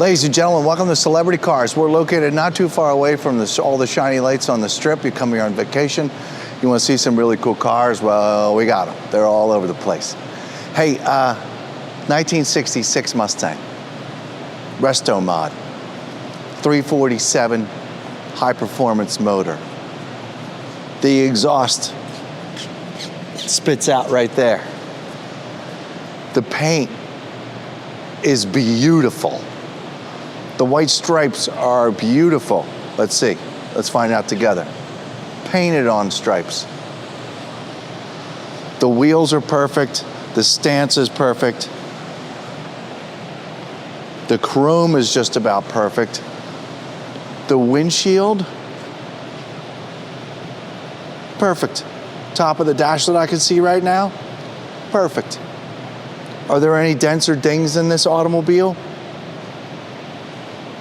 Ladies and gentlemen, welcome to Celebrity Cars. We're located not too far away from all the shiny lights on the strip. You come here on vacation, you want to see some really cool cars, well, we got them. They're all over the place. Hey, 1966 Mustang Restomod, 347 high performance motor. The exhaust spits out right there. The paint is beautiful. The white stripes are beautiful. Let's see. Let's find out together. Painted on stripes. The wheels are perfect. The stance is perfect. The chrome is just about perfect. The windshield, perfect. Top of the dash that I can see right now, perfect. Are there any dents or dings in this automobile?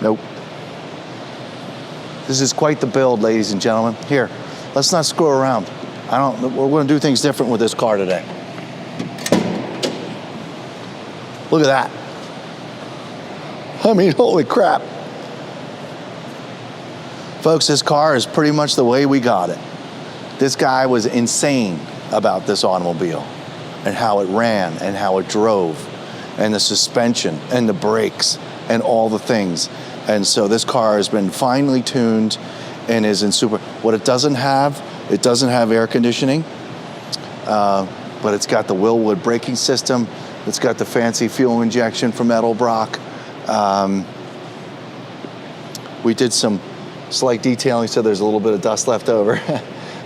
Nope. This is quite the build, ladies and gentlemen. Here, let's not screw around. We're going to do things different with this car today. Look at that. I mean, holy crap. Folks, this car is pretty much the way we got it. This guy was insane about this automobile and how it ran and how it drove and the suspension and the brakes and all the things. And so this car has been finely tuned and is in super. What it doesn't have air conditioning, but it's got the Willwood braking system. It's got the fancy fuel injection from Edelbrock. We did some slight detailing, so there's a little bit of dust left over.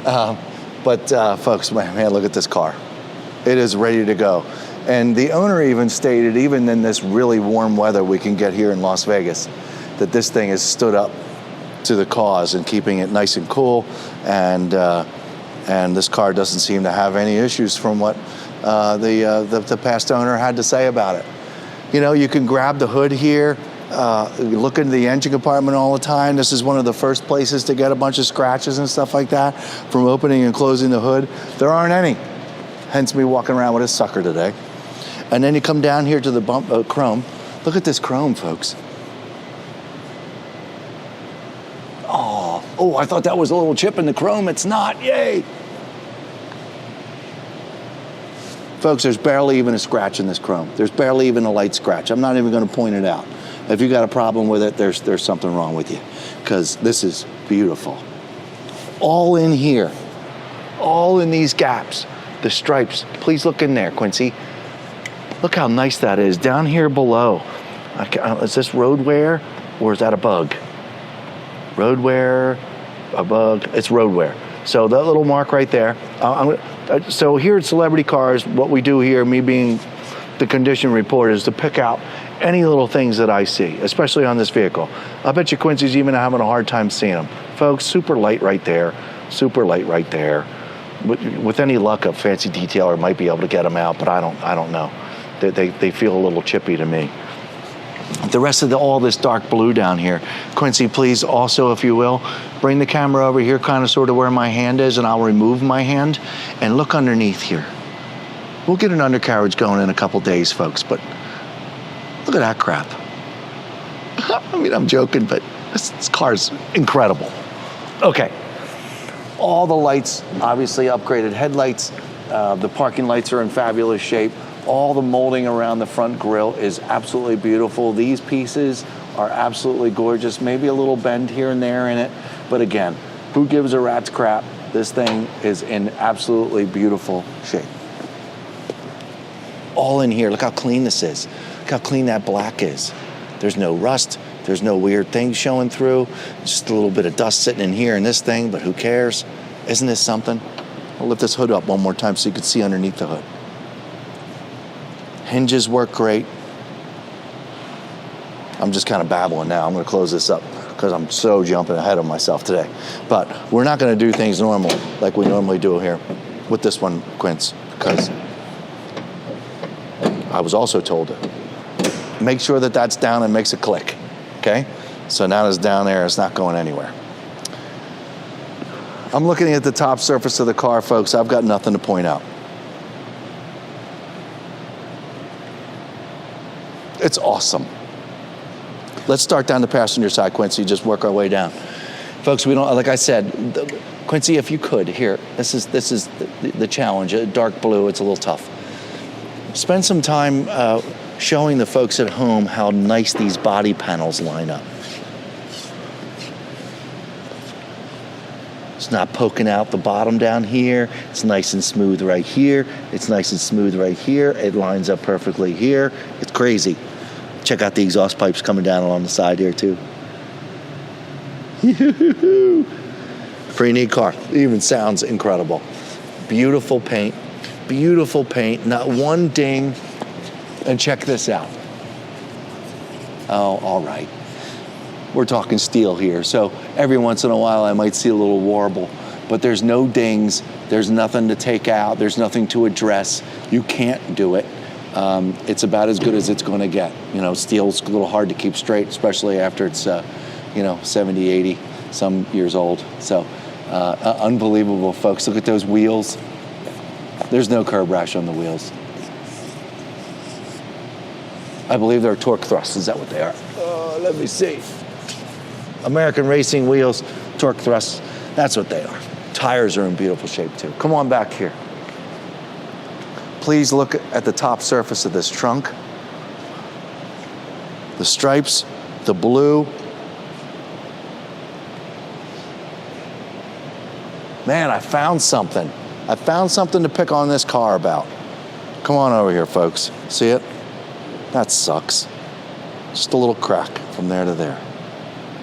But folks, man, look at this car. It is ready to go. And the owner even stated, even in this really warm weather we can get here in Las Vegas, that this thing has stood up to the cause and keeping it nice and cool. And this car doesn't seem to have any issues from what the past owner had to say about it. You know, you can grab the hood here, look into the engine compartment all the time. This is one of the first places to get a bunch of scratches and stuff like that from opening and closing the hood. There aren't any, hence me walking around with a sucker today. And then you come down here to the chrome. Look at this chrome, folks. Oh, I thought that was a little chip in the chrome. It's not, yay. Folks, there's barely even a scratch in this chrome. There's barely even a light scratch. I'm not even gonna point it out. If you got a problem with it, there's something wrong with you, because this is beautiful. All in here, all in these gaps, the stripes. Please look in there, Quincy. Look how nice that is. Down here below, is this road wear or is that a bug? Road wear, a bug, it's road wear. So that little mark right there. So here at Celebrity Cars, what we do here, me being the condition reporter, is to pick out any little things that I see, especially on this vehicle. I bet you Quincy's even having a hard time seeing them. Folks, super light right there, super light right there. With any luck, a fancy detailer might be able to get them out, but I don't know. They feel a little chippy to me. The rest of all this dark blue down here, Quincy, please also, if you will, bring the camera over here, kind of sort of where my hand is, and I'll remove my hand and look underneath here. We'll get an undercarriage going in a couple days, folks, but look at that crap. I mean, I'm joking, but this car's incredible. Okay. All the lights, obviously upgraded headlights. The parking lights are in fabulous shape. All the molding around the front grille is absolutely beautiful. These pieces are absolutely gorgeous. Maybe a little bend here and there in it, but again, who gives a rat's crap? This thing is in absolutely beautiful shape. All in here, look how clean this is. Look how clean that black is. There's no rust, there's no weird things showing through. Just a little bit of dust sitting in here in this thing, but who cares? Isn't this something? I'll lift this hood up one more time so you can see underneath the hood. Hinges work great. I'm just kind of babbling now. I'm going to close this up because I'm so jumping ahead of myself today. But we're not going to do things normal like we normally do here with this one, Quince, because I was also told to make sure that that's down and makes a click, okay? So now it's down there, it's not going anywhere. I'm looking at the top surface of the car, folks. I've got nothing to point out. It's awesome. Let's start down the passenger side, Quincy, just work our way down. Folks, we don't, like I said, Quincy, if you could, here, this is the challenge. Dark blue, it's a little tough. Spend some time showing the folks at home how nice these body panels line up. It's not poking out the bottom down here. It's nice and smooth right here. It's nice and smooth right here. It lines up perfectly here. It's crazy. Check out the exhaust pipes coming down along the side here too. Pretty neat car. It even sounds incredible. Beautiful paint. Beautiful paint. Not one ding. And check this out. Oh, all right. We're talking steel here, so every once in a while I might see a little warble, but there's no dings, there's nothing to take out, there's nothing to address. You can't do it. It's about as good as it's going to get. You know, steel's a little hard to keep straight, especially after it's, 70, 80, some years old. So, unbelievable, folks. Look at those wheels. There's no curb rash on the wheels. I believe they're torque thrusts. Is that what they are? Let me see. American racing wheels, torque thrusts. That's what they are. Tires are in beautiful shape too. Come on back here. Please look at the top surface of this trunk. The stripes, the blue. Man, I found something. I found something to pick on this car about. Come on over here, folks. See it? That sucks. Just a little crack from there to there.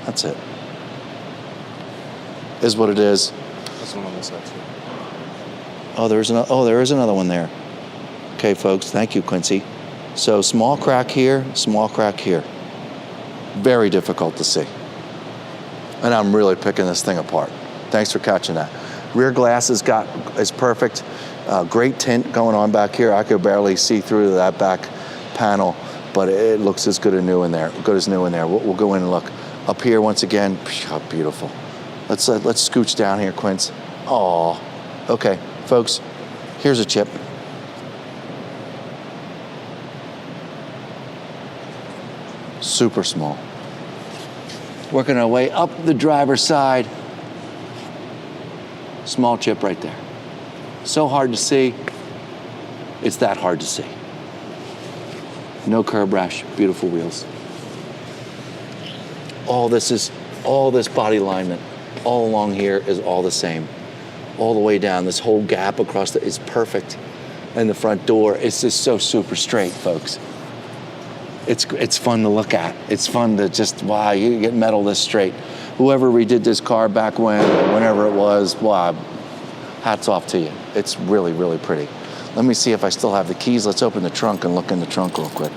That's it. Is what it is. There's one on this side too. Oh, there is another one there. Okay, folks, thank you, Quincy. So small crack here, small crack here. Very difficult to see. And I'm really picking this thing apart. Thanks for catching that. Rear glass is perfect. Great tint going on back here. I could barely see through that back panel, but it looks as good as new in there. We'll go in and look. Up here, once again, beautiful. Let's scooch down here, Quince. Oh, okay, folks, here's a chip. Super small. Working our way up the driver's side. Small chip right there. So hard to see. It's that hard to see. No curb rash, beautiful wheels. All this body alignment, all along here is all the same. All the way down, this whole gap across is perfect. And the front door, it's just so super straight, folks. It's fun to look at. It's fun to just, wow, you get metal this straight. Whoever redid this car back whenever it was, wow, hats off to you. It's really, really pretty. Let me see if I still have the keys. Let's open the trunk and look in the trunk real quick.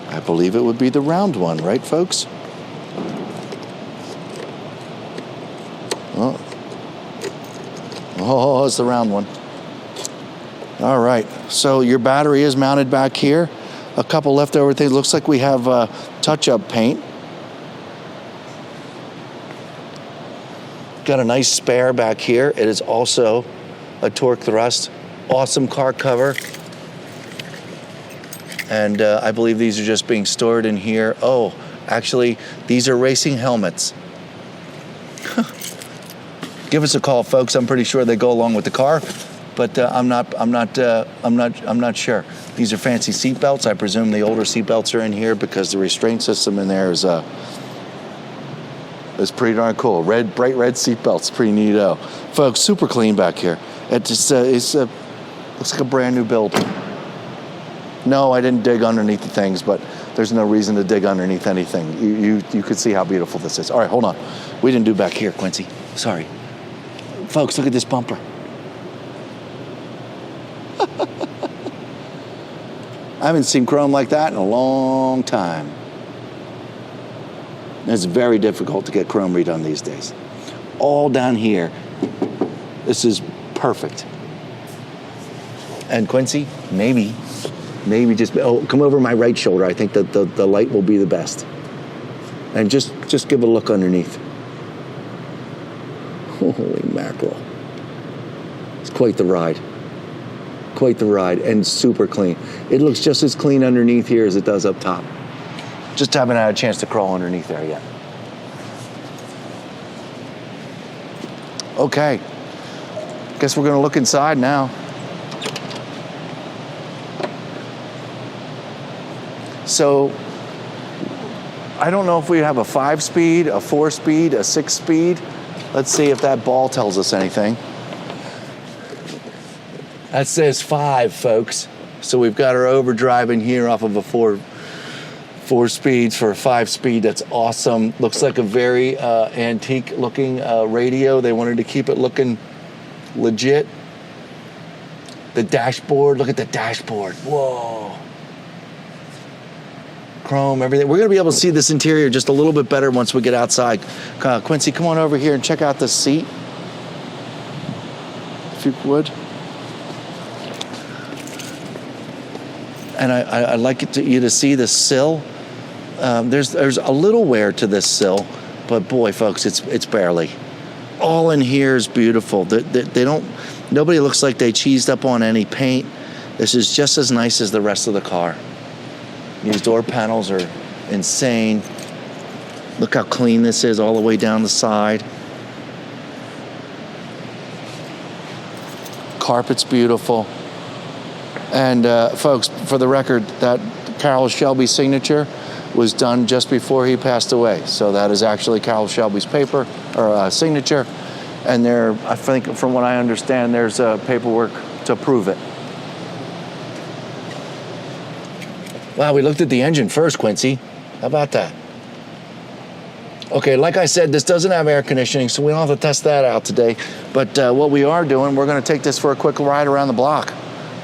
I believe it would be the round one, right, folks? Oh, it's the round one. All right, so your battery is mounted back here. A couple leftover things. Looks like we have touch-up paint. Got a nice spare back here. It is also a torque thrust. Awesome car cover. And I believe these are just being stored in here. Oh, actually, these are racing helmets. Give us a call, folks. I'm pretty sure they go along with the car, but I'm not sure. These are fancy seat belts. I presume the older seat belts are in here because the restraint system in there is pretty darn cool. Bright red seat belts, pretty neato. Folks, super clean back here. It just looks like a brand new build. No, I didn't dig underneath the things, but there's no reason to dig underneath anything. You could see how beautiful this is. All right, hold on. We didn't do back here, Quincy. Sorry. Folks, look at this bumper. I haven't seen chrome like that in a long time. It's very difficult to get chrome redone these days. All down here. This is perfect. And Quincy, maybe just, come over my right shoulder. I think that the light will be the best. And just give a look underneath. Holy mackerel. It's quite the ride. quite the ride, and super clean. It looks just as clean underneath here as it does up top. Just haven't had a chance to crawl underneath there yet. Okay, guess we're gonna look inside now. So, I don't know if we have a 5-speed, a 4-speed, a 6-speed. Let's see if that ball tells us anything. That says 5, folks. So we've got our overdrive in here off of a 4 speeds for a 5-speed. That's awesome. Looks like a very antique looking radio. They wanted to keep it looking legit. The dashboard, look at the dashboard. Whoa. Chrome, everything. We're gonna be able to see this interior just a little bit better once we get outside. Quincy, come on over here and check out the seat, if you would. And I'd like you to see the sill. There's a little wear to this sill, but boy, folks, it's barely. All in here is beautiful. Nobody looks like they cheesed up on any paint. This is just as nice as the rest of the car. These door panels are insane. Look how clean this is all the way down the side. Carpet's beautiful. And folks, for the record, that Carroll Shelby signature was done just before he passed away. So that is actually Carroll Shelby's paper or signature. And there, I think, from what I understand, there's paperwork to prove it. Wow, we looked at the engine first, Quincy. How about that? Okay, like I said, this doesn't have air conditioning, so we don't have to test that out today. But what we are doing, we're going to take this for a quick ride around the block.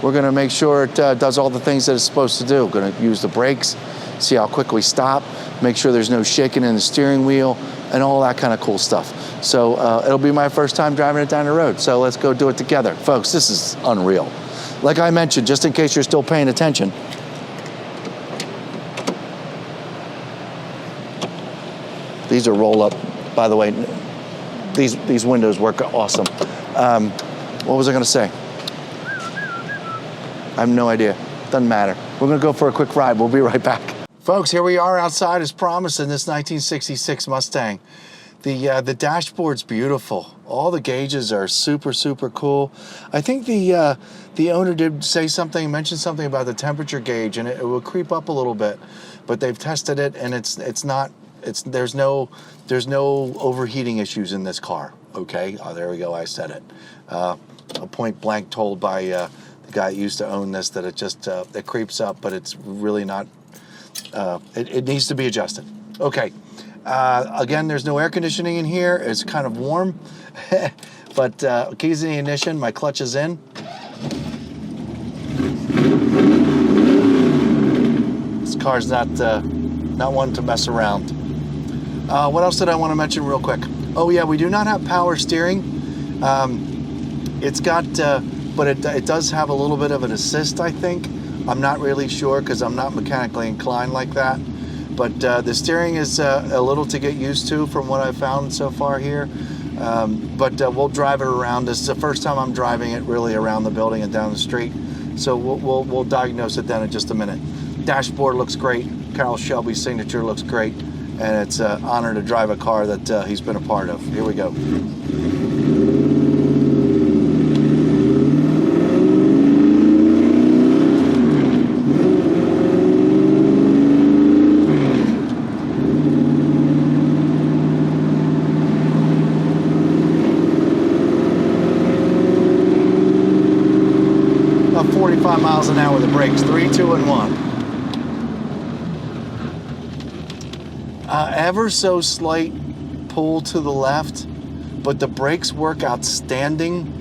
We're going to make sure it does all the things that it's supposed to do. We're going to use the brakes, see how quick we stop, make sure there's no shaking in the steering wheel, and all that kind of cool stuff. So it'll be my first time driving it down the road. So let's go do it together. Folks, this is unreal. Like I mentioned, just in case you're still paying attention, these are roll up, by the way. These windows work awesome. What was I going to say? I have no idea. Doesn't matter. We're going to go for a quick ride. We'll be right back. Folks, here we are outside as promised in this 1966 Mustang. The dashboard's beautiful. All the gauges are super, super cool. I think the owner did mention something about the temperature gauge, and it will creep up a little bit. But they've tested it, and there's no overheating issues in this car. Okay, there we go. I said it. A point blank told by the guy that used to own this that it creeps up, but it's really not. It needs to be adjusted. Okay. Again, there's no air conditioning in here. It's kind of warm, but keys in the ignition. My clutch is in. This car's not one to mess around. What else did I want to mention real quick? Oh yeah, we do not have power steering. It's got, but it does have a little bit of an assist, I think. I'm not really sure because I'm not mechanically inclined like that. But the steering is a little to get used to from what I've found so far here. But we'll drive it around. This is the first time I'm driving it really around the building and down the street. So we'll diagnose it then in just a minute. Dashboard looks great. Carroll Shelby's signature looks great. And it's an honor to drive a car that he's been a part of. Here we go. About 45 miles an hour with the brakes, 3, 2, and 1. Ever so slight pull to the left, but the brakes work outstanding,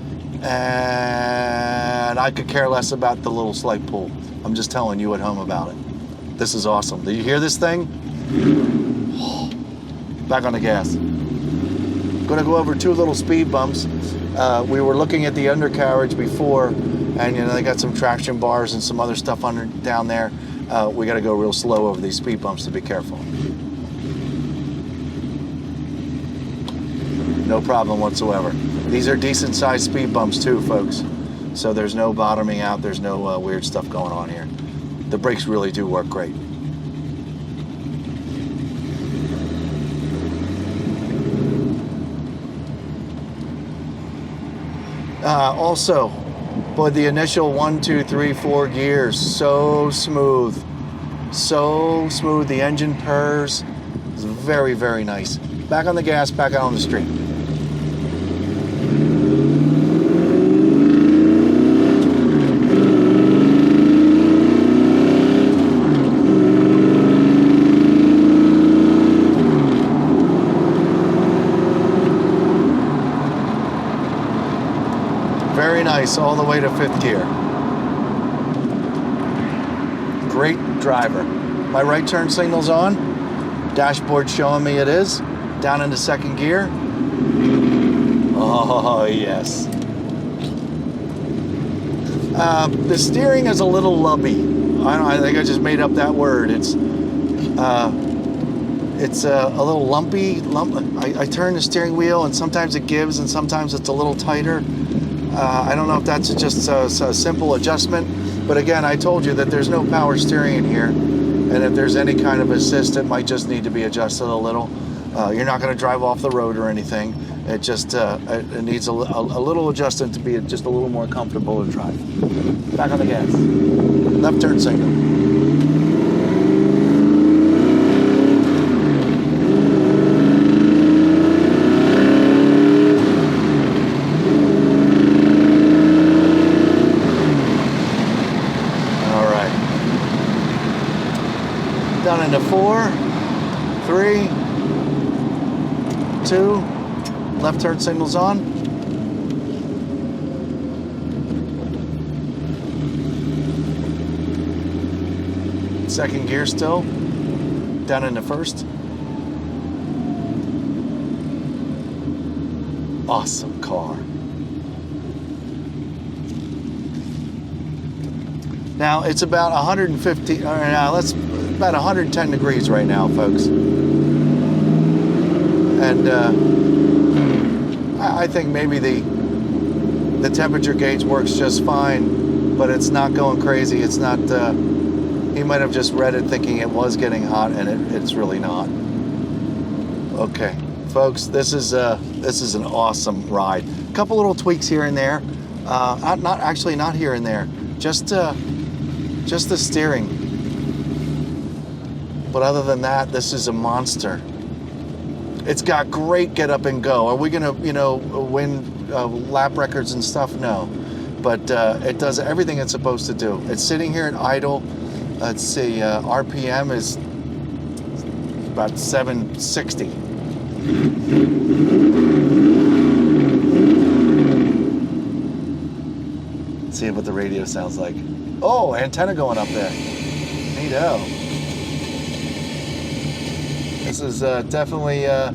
and I could care less about the little slight pull. I'm just telling you at home about it. This is awesome. Did you hear this thing? Back on the gas. Gonna go over 2 little speed bumps. We were looking at the undercarriage before, and they got some traction bars and some other stuff down there. We got to go real slow over these speed bumps to be careful. No problem whatsoever. These are decent sized speed bumps too, folks. So there's no bottoming out. There's no weird stuff going on here. The brakes really do work great. Also, boy, the initial 1, 2, 3, 4 gears, so smooth. So smooth. The engine purrs. It's very, very nice. Back on the gas, back out on the street. Very nice, all the way to 5th gear. Great driver. My right turn signal's on. Dashboard showing me it is. Down into 2nd gear. Oh, yes. The steering is a little lubby. I think I just made up that word. It's a little lumpy. I turn the steering wheel and sometimes it gives and sometimes it's a little tighter. I don't know if that's just a simple adjustment, but again, I told you that there's no power steering in here, and if there's any kind of assist, it might just need to be adjusted a little. You're not going to drive off the road or anything. It just it needs a little adjustment to be just a little more comfortable to drive. Back on the gas. Left turn signal. Down into 4, 3, 2, left turn signal's on. Second gear still, down into 1st. Awesome car. Now it's about 150, about 110 degrees right now, folks. And I think maybe the temperature gauge works just fine, but it's not going crazy. It's not, he might have just read it thinking it was getting hot, and it's really not. Okay, folks, this is an awesome ride. A couple little tweaks here and there. Not here and there. Just the steering. But other than that, this is a monster. It's got great get up and go. Are we gonna, win lap records and stuff? No. But it does everything it's supposed to do. It's sitting here at idle. Let's see, RPM is about 760. Let's see what the radio sounds like. Oh, antenna going up there. Neato. This is definitely a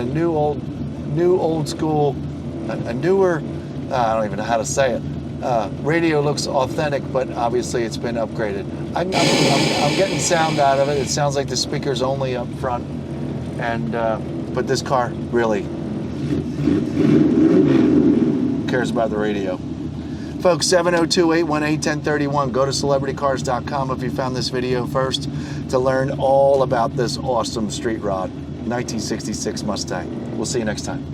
new old school, a newer, I don't even know how to say it. Radio looks authentic, but obviously it's been upgraded. I'm getting sound out of it. It sounds like the speaker's only up front, and but this car really cares about the radio. Folks, 702-818-1031. Go to celebritycars.com if you found this video first to learn all about this awesome street rod, 1966 Mustang. We'll see you next time.